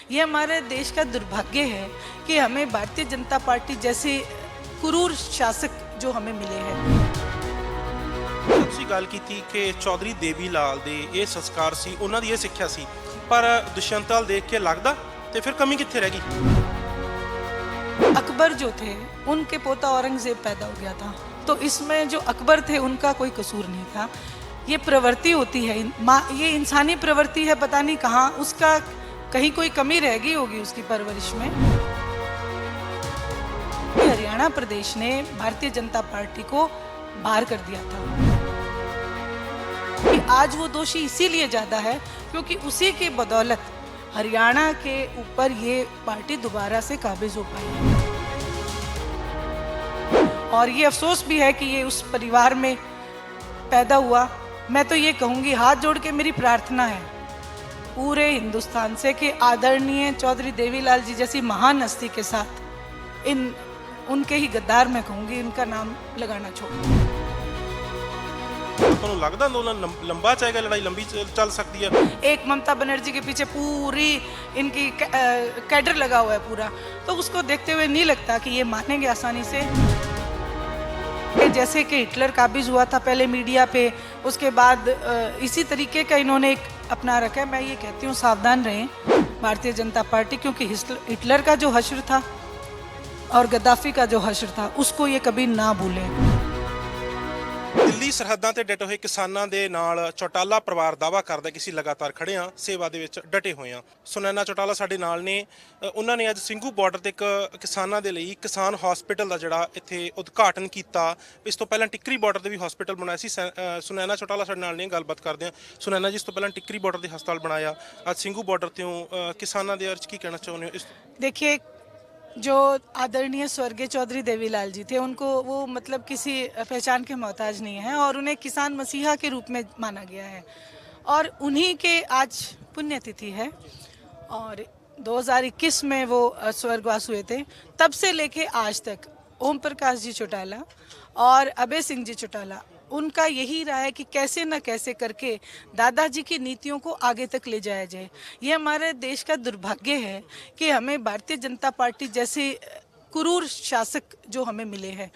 ये हमारे देश का दुर्भाग्य है कि हमें भारतीय जनता पार्टी जैसे क्रूर शासक जो हमें मिले हैं। ਤੁਸੀਂ ਗੱਲ ਕੀਤੀ ਕਿ ਚੌਧਰੀ ਦੇਵੀ ਲਾਲ ਦੇ ਇਹ ਸੰਸਕਾਰ ਸੀ, ਉਹਨਾਂ ਦੀ ਇਹ ਸਿੱਖਿਆ ਸੀ, ਪਰ ਦੁਸ਼ਯੰਤ ਵੱਲ ਦੇਖ ਕੇ ਲੱਗਦਾ ਤੇ ਫਿਰ ਕਮੀ ਕਿੱਥੇ ਰਹਿ ਗਈ? अकबर जो थे उनके पोता औरंगजेब पैदा हो गया था, तो इसमें जो अकबर थे उनका कोई कसूर नहीं था। ये प्रवृत्ति होती है, ये इंसानी प्रवृत्ति है, पता नहीं कहाँ उसका कहीं कोई कमी रह गई होगी उसकी परवरिश में। हरियाणा प्रदेश ने भारतीय जनता पार्टी को बाहर कर दिया था। आज वो दोषी इसीलिए ज्यादा है क्योंकि उसी के बदौलत हरियाणा के ऊपर ये पार्टी दोबारा से काबिज हो पाई है। और ये अफसोस भी है कि ये उस परिवार में पैदा हुआ। मैं तो ये कहूँगी, हाथ जोड़ के मेरी प्रार्थना है पूरे हिंदुस्तान से कि आदरणीय चौधरी देवीलाल जी जैसी महान हस्ती के साथ उनके ही गद्दार मैं कहूँगी, इनका नाम लगाना छोड़। ਤੁਹਾਨੂੰ ਲੱਗਦਾ ਅੰਦੋਲਨ ਲੰਬਾ ਚਾਹੇਗਾ, ਲੜਾਈ ਲੰਬੀ ਚੱਲ सकती है? एक ममता बनर्जी के पीछे पूरी इनकी कैडर लगा हुआ है पूरा, तो उसको देखते हुए नहीं लगता कि ये मानेंगे आसानी से। जैसे कि हिटलर काबिज हुआ था पहले मीडिया पे, उसके बाद इसी तरीके का इन्होंने एक अपना रखा है। मैं ये कहती हूँ सावधान रहें भारतीय जनता पार्टी, क्योंकि हिटलर का जो हश्र था और गद्दाफी का जो हश्र था उसको ये कभी ना भूलें। ਦਿੱਲੀ ਸਰਹੱਦਾਂ ਤੇ ਡਟੇ ਹੋਏ ਕਿਸਾਨਾਂ ਦੇ ਨਾਲ ਚੌਟਾਲਾ ਪਰਿਵਾਰ ਦਾਅਵਾ ਕਰਦਾ ਕਿ ਅਸੀਂ ਲਗਾਤਾਰ ਖੜੇ ਹਾਂ, ਸੇਵਾ ਦੇ ਵਿੱਚ ਡਟੇ ਹੋਏ ਹਾਂ। ਸੁਨੈਨਾ ਚੌਟਾਲਾ ਸਾਡੇ ਨਾਲ ਨੇ। ਉਹਨਾਂ ਨੇ ਅੱਜ ਸਿੰਘੂ ਬਾਰਡਰ ਤੇ ਇੱਕ ਕਿਸਾਨਾਂ ਦੇ ਲਈ ਕਿਸਾਨ ਹਸਪੀਟਲ ਦਾ ਜਿਹੜਾ ਇੱਥੇ ਉਦਘਾਟਨ ਕੀਤਾ। ਇਸ ਤੋਂ ਪਹਿਲਾਂ ਟਿੱਕਰੀ ਬਾਰਡਰ ਤੇ ਵੀ ਹਸਪੀਟਲ ਬਣਾਇਆ ਸੀ। ਸੁਨੈਨਾ ਚੌਟਾਲਾ ਸਾਡੇ ਨਾਲ ਨੇ, ਗੱਲਬਾਤ ਕਰਦੇ ਹਾਂ। ਸੁਨੈਨਾ ਜੀ, ਇਸ ਤੋਂ ਪਹਿਲਾਂ ਟਿੱਕਰੀ ਬਾਰਡਰ ਤੇ ਹਸਪਤਾਲ ਬਣਾਇਆ, ਅੱਜ ਸਿੰਘੂ ਬਾਰਡਰ ਤੇ ਕਿਸਾਨਾਂ ਦੇ ਅਰਜ਼ ਕੀ ਕਹਿਣਾ ਚਾਹੁੰਦੇ ਹੋ? देखिए, जो आदरणीय स्वर्गीय चौधरी देवीलाल जी थे उनको वो मतलब किसी पहचान के मोहताज नहीं है और उन्हें किसान मसीहा के रूप में माना गया है। और उन्हीं के आज पुण्यतिथि है और 2021 में वो स्वर्गवास हुए थे। तब से लेके आज तक ओम प्रकाश जी चौटाला और अभय सिंह जी चौटाला, उनका यही रहा है कि कैसे न कैसे करके दादाजी की नीतियों को आगे तक ले जाया जाए। ये हमारे देश का दुर्भाग्य है कि हमें भारतीय जनता पार्टी जैसे क्रूर शासक जो हमें मिले हैं।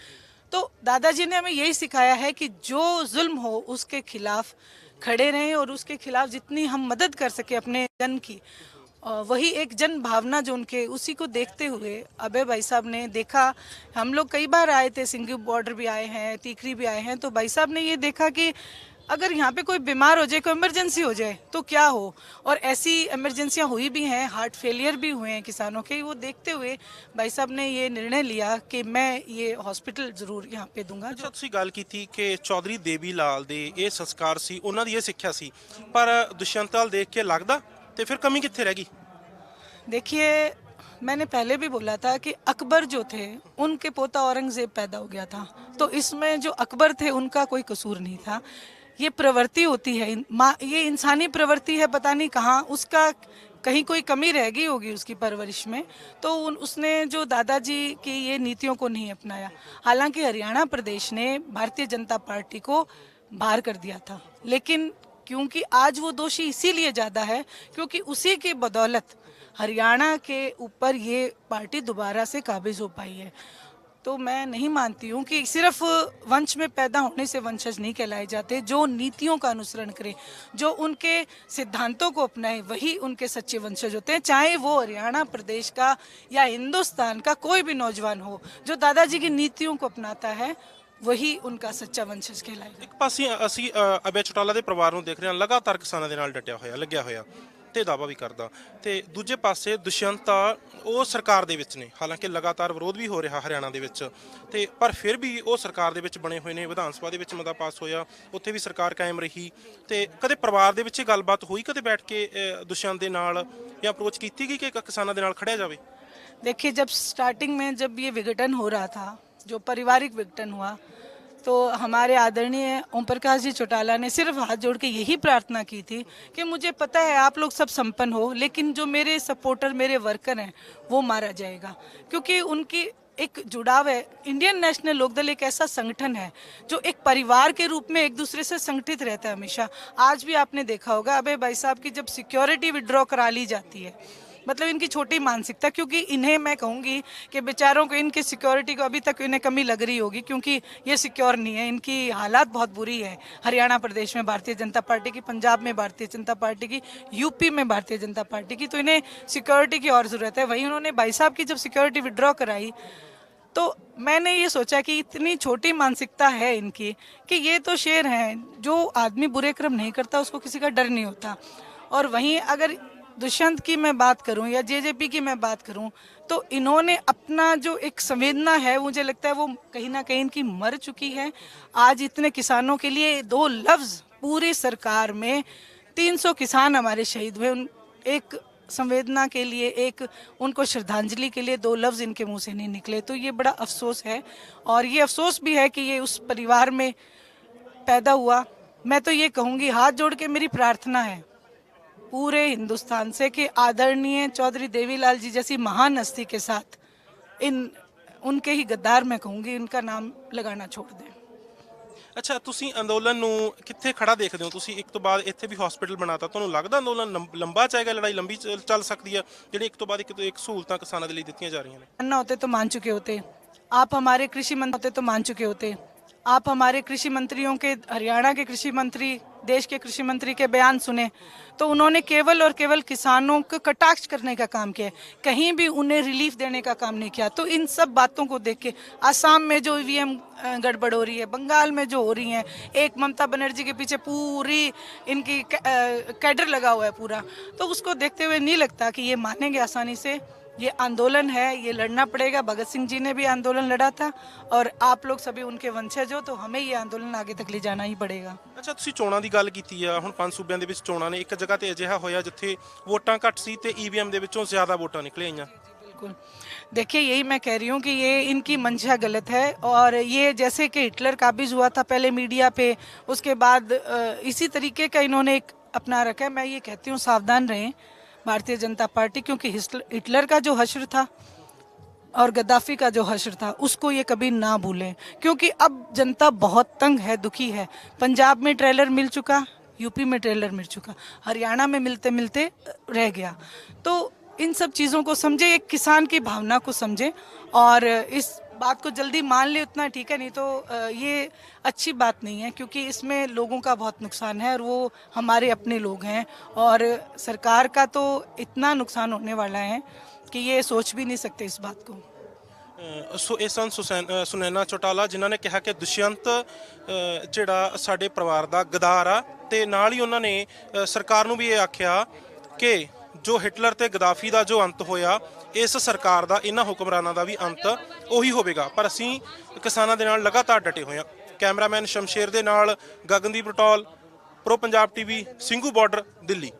तो दादाजी ने हमें यही सिखाया है कि जो जुल्म हो उसके खिलाफ खड़े रहें और उसके खिलाफ जितनी हम मदद कर सके अपने जन की, वही एक जन भावना जो उनके, उसी को देखते हुए अभय भाई साहब ने देखा। हम लोग कई बार आए थे, सिंघू बॉर्डर भी आए हैं, तीखरी भी आए हैं, तो भाई साहब ने ये देखा कि अगर यहाँ पे कोई बीमार हो जाए, कोई इमरजेंसी हो जाए तो क्या हो। और ऐसी इमरजेंसियाँ हुई भी हैं, हार्ट फेलियर भी हुए हैं किसानों के। वो देखते हुए भाई साहब ने ये निर्णय लिया कि मैं ये हॉस्पिटल ज़रूर यहाँ पे दूंगा। ਅੱਛਾ, ਤੁਸੀਂ ਗੱਲ ਕੀਤੀ ਕਿ ਚੌਧਰੀ ਦੇਵੀ ਲਾਲ ਦੇ ਇਹ ਸੰਸਕਾਰ ਸੀ, ਉਹਨਾਂ ਦੀ ਇਹ ਸਿੱਖਿਆ ਸੀ, ਪਰ ਦੁਸ਼ਯੰਤ ਵੱਲ ਦੇਖ ਕੇ ਲੱਗਦਾ ਤੇ ਫਿਰ ਕਮੀ ਕਿੱਥੇ ਰਹਿ ਗਈ? देखिए, मैंने पहले भी बोला था कि अकबर जो थे उनके पोता औरंगजेब पैदा हो गया था, तो इसमें जो अकबर थे उनका कोई कसूर नहीं था। ये प्रवृत्ति होती है, ये इंसानी प्रवृत्ति है, पता नहीं कहाँ उसका कहीं कोई कमी रह गई होगी उसकी परवरिश में, तो उसने जो दादाजी की ये नीतियों को नहीं अपनाया। हालांकि हरियाणा प्रदेश ने भारतीय जनता पार्टी को बाहर कर दिया था, लेकिन क्योंकि आज वो दोषी इसीलिए ज़्यादा है क्योंकि उसी के बदौलत हरियाणा के ऊपर ये पार्टी दोबारा से काबिज हो पाई है। तो मैं नहीं मानती हूँ कि सिर्फ वंश में पैदा होने से वंशज नहीं कहलाए जाते। जो नीतियों का अनुसरण करे, जो उनके सिद्धांतों को अपनाए, वही उनके सच्चे वंशज होते हैं। चाहे वो हरियाणा प्रदेश का या हिंदुस्तान का कोई भी नौजवान हो, जो दादाजी की नीतियों को अपनाता है वही उनका सच्चा वंशज कहलाएगा। ਇੱਕ ਪਾਸੇ ਅਸੀਂ ਅਭੈ ਚੌਟਾਲਾ ਦੇ ਪਰਿਵਾਰ ਨੂੰ ਦੇਖ ਰਹੇ ਹਾਂ, ਲਗਾਤਾਰ ਕਿਸਾਨਾਂ ਦੇ ਨਾਲ ਡਟਿਆ ਹੋਇਆ, ਲੱਗਿਆ ਹੋਇਆ ਤੇ ਦਾਅਵਾ ਵੀ ਕਰਦਾ, ਤੇ ਦੂਜੇ ਪਾਸੇ ਦੁਸ਼ਯੰਤ ਉਹ ਸਰਕਾਰ ਦੇ ਵਿੱਚ ਨੇ। ਹਾਲਾਂਕਿ ਲਗਾਤਾਰ ਵਿਰੋਧ ਵੀ ਹੋ ਰਿਹਾ ਹਰਿਆਣਾ ਦੇ ਵਿੱਚ, ਤੇ ਪਰ ਫਿਰ ਵੀ ਉਹ ਸਰਕਾਰ ਦੇ ਵਿੱਚ ਬਣੇ ਹੋਏ ਨੇ। ਵਿਧਾਨ ਸਭਾ ਦੇ ਵਿੱਚ ਮਤਾ ਪਾਸ ਹੋਇਆ, ਉੱਥੇ ਵੀ ਸਰਕਾਰ ਕਾਇਮ ਰਹੀ। ਤੇ ਕਦੇ ਪਰਿਵਾਰ ਦੇ ਵਿੱਚ ਗੱਲਬਾਤ ਹੋਈ, ਕਦੇ ਬੈਠ ਕੇ ਦੁਸ਼ਯੰਤ ਦੇ ਨਾਲ ਜਾਂ ਅਪਰੋਚ ਕੀਤੀ ਗਈ ਕਿ ਕਿਸਾਨਾਂ ਦੇ ਨਾਲ ਖੜਿਆ ਜਾਵੇ? देखिए, जब स्टार्टिंग में जब ये विघटन हो रहा था, जो पारिवारिक विघटन हुआ, तो हमारे आदरणीय ओम प्रकाश जी चौटाला ने सिर्फ हाथ जोड़ के यही प्रार्थना की थी कि मुझे पता है आप लोग सब संपन्न हो, लेकिन जो मेरे सपोर्टर, मेरे वर्कर हैं, वो मारा जाएगा। क्योंकि उनकी एक जुड़ाव है। इंडियन नेशनल लोकदल एक ऐसा संगठन है जो एक परिवार के रूप में एक दूसरे से संगठित रहता है हमेशा। आज भी आपने देखा होगा अभय भाई साहब की जब सिक्योरिटी विड्रॉ करा ली जाती है मतलब इनकी छोटी मानसिकता, क्योंकि इन्हें मैं कहूँगी कि बेचारों को इनकी सिक्योरिटी को अभी तक इन्हें कमी लग रही होगी, क्योंकि ये सिक्योर नहीं है, इनकी हालात बहुत बुरी है। हरियाणा प्रदेश में भारतीय जनता पार्टी की, पंजाब में भारतीय जनता पार्टी की, यूपी में भारतीय जनता पार्टी की, तो इन्हें सिक्योरिटी की और ज़रूरत है। वहीं उन्होंने भाई साहब की जब सिक्योरिटी विड्रॉ कराई तो मैंने ये सोचा कि इतनी छोटी मानसिकता है इनकी कि ये तो शेर हैं, जो आदमी बुरे कर्म नहीं करता उसको किसी का डर नहीं होता। और वहीं अगर दुष्यंत की मैं बात करूं या जेजेपी की मैं बात करूं, तो इन्होंने अपना जो एक संवेदना है, मुझे लगता है वो कहीं ना कहीं इनकी मर चुकी है। आज इतने किसानों के लिए दो लफ्ज पूरी सरकार में, 300 किसान हमारे शहीद हुए, एक संवेदना के लिए, एक उनको श्रद्धांजलि के लिए दो लफ्ज इनके मुंह से नहीं निकले, तो ये बड़ा अफसोस है। और ये अफसोस भी है कि ये उस परिवार में पैदा हुआ। मैं तो ये कहूँगी, हाथ जोड़ के मेरी प्रार्थना है पूरे हिंदुस्तान से कि आदरणीय चौधरी देवीलाल जी जैसी महान हस्ती के साथ उनके ही गद्दार, मैं कहूँगी, इनका नाम लगाना छोड़ दें। ਅੱਛਾ, ਤੁਸੀਂ ਅੰਦੋਲਨ ਨੂੰ ਕਿੱਥੇ ਖੜਾ ਦੇਖਦੇ ਹੋ? ਤੁਸੀਂ ਇੱਕ ਤੋਂ ਬਾਅਦ ਇੱਥੇ ਵੀ ਹਸਪੀਟਲ ਬਣਾਤਾ, ਤੁਹਾਨੂੰ ਲੱਗਦਾ ਅੰਦੋਲਨ ਲੰਬਾ ਚਾਹੇਗਾ, ਲੜਾਈ ਲੰਬੀ ਚੱਲ ਸਕਦੀ ਹੈ ਜਿਹੜੀ ਇੱਕ ਤੋਂ ਬਾਅਦ ਇੱਕ ਸਹੂਲਤਾਂ ਕਿਸਾਨਾਂ ਦੇ ਲਈ ਦਿੱਤੀਆਂ ਜਾ ਰਹੀਆਂ ਨੇ? अन्ना होते तो मान चुके होते, आप हमारे कृषि मंत्री होते तो मान चुके होते। आप हमारे कृषि मंत्रियों के, हरियाणा के कृषि मंत्री, देश के कृषि मंत्री के बयान सुने तो उन्होंने केवल और केवल किसानों को कटाक्ष करने का काम किया, कहीं भी उन्हें रिलीफ देने का काम नहीं किया। तो इन सब बातों को देख के असम में जो ईवीएम गड़बड़ हो रही है, बंगाल में जो हो रही है, एक ममता बनर्जी के पीछे पूरी इनकी कैडर लगा हुआ है पूरा, तो उसको देखते हुए नहीं लगता कि ये मानेंगे आसानी से। ये आंदोलन है, ये लड़ना पड़ेगा। भगत सिंह जी ने भी आंदोलन लड़ा था और आप लोग सभी उनके वंशज हो, तो हमें ये आंदोलन आगे तक ले जाना ही पड़ेगा। ਅੱਛਾ, ਤੁਸੀਂ ਚੋਣਾਂ ਦੀ ਗੱਲ ਕੀਤੀ ਆ। ਹੁਣ 5 ਸੂਬਿਆਂ ਦੇ ਵਿੱਚ ਚੋਣਾਂ ਨੇ, ਇੱਕ ਜਗ੍ਹਾ ਤੇ ਅਜਿਹਾ ਹੋਇਆ ਜਿੱਥੇ ਵੋਟਾਂ ਘੱਟ ਸੀ ਤੇ ਈਵੀਐਮ ਦੇ ਵਿੱਚੋਂ ਜ਼ਿਆਦਾ ਵੋਟਾਂ ਨਿਕਲ ਆਈਆਂ। बिल्कुल, देखिए यही मैं कह रही हूँ कि ये इनकी मंशा गलत है। और ये जैसे कि हिटलर काबिज हुआ था पहले मीडिया पे, उसके बाद इसी तरीके का इन्होंने एक अपना रखा है। मैं ये कहती हूँ सावधान रहें भारतीय जनता पार्टी, क्योंकि हिटलर का जो हश्र था और गद्दाफी का जो हश्र था उसको ये कभी ना भूलें, क्योंकि अब जनता बहुत तंग है, दुखी है। पंजाब में ट्रेलर मिल चुका, यूपी में ट्रेलर मिल चुका, हरियाणा में मिलते मिलते रह गया। तो इन सब चीज़ों को समझे, एक किसान की भावना को समझे और इस बात को जल्दी मान ले, उतना ठीक है, नहीं तो ये अच्छी बात नहीं है, क्योंकि इसमें लोगों का बहुत नुकसान है और वो हमारे अपने लोग हैं। और सरकार का तो इतना नुकसान होने वाला है कि ये सोच भी नहीं सकते इस बात को। ਸੋ ਇਹ ਸਨ ਸੁਨੈਨਾ ਚੌਟਾਲਾ, ਜਿਨ੍ਹਾਂ ਨੇ ਕਿਹਾ ਕਿ ਦੁਸ਼ਯੰਤ ਜਿਹੜਾ ਸਾਡੇ ਪਰਿਵਾਰ ਦਾ ਗਦਾਰ ਆ, ਤੇ ਨਾਲ ਹੀ ਉਹਨਾਂ ਨੇ ਸਰਕਾਰ ਨੂੰ ਵੀ ਇਹ ਆਖਿਆ ਕਿ ਜੋ ਹਿਟਲਰ ਤੇ ਗਦਾਫੀ ਦਾ ਜੋ ਅੰਤ ਹੋਇਆ, ਇਸ ਸਰਕਾਰ ਦਾ, ਇਹਨਾਂ ਹੁਕਮਰਾਨਾਂ ਦਾ ਵੀ ਅੰਤ ਉਹੀ ਹੋਵੇਗਾ। ਪਰ ਅਸੀਂ ਕਿਸਾਨਾਂ ਦੇ ਨਾਲ ਲਗਾਤਾਰ ਡਟੇ ਹੋਏ ਹਾਂ। ਕੈਮਰਾਮੈਨ ਸ਼ਮਸ਼ੇਰ ਦੇ ਨਾਲ Gagandeep Ratol, Pro Punjab TV, Singhu border, Delhi.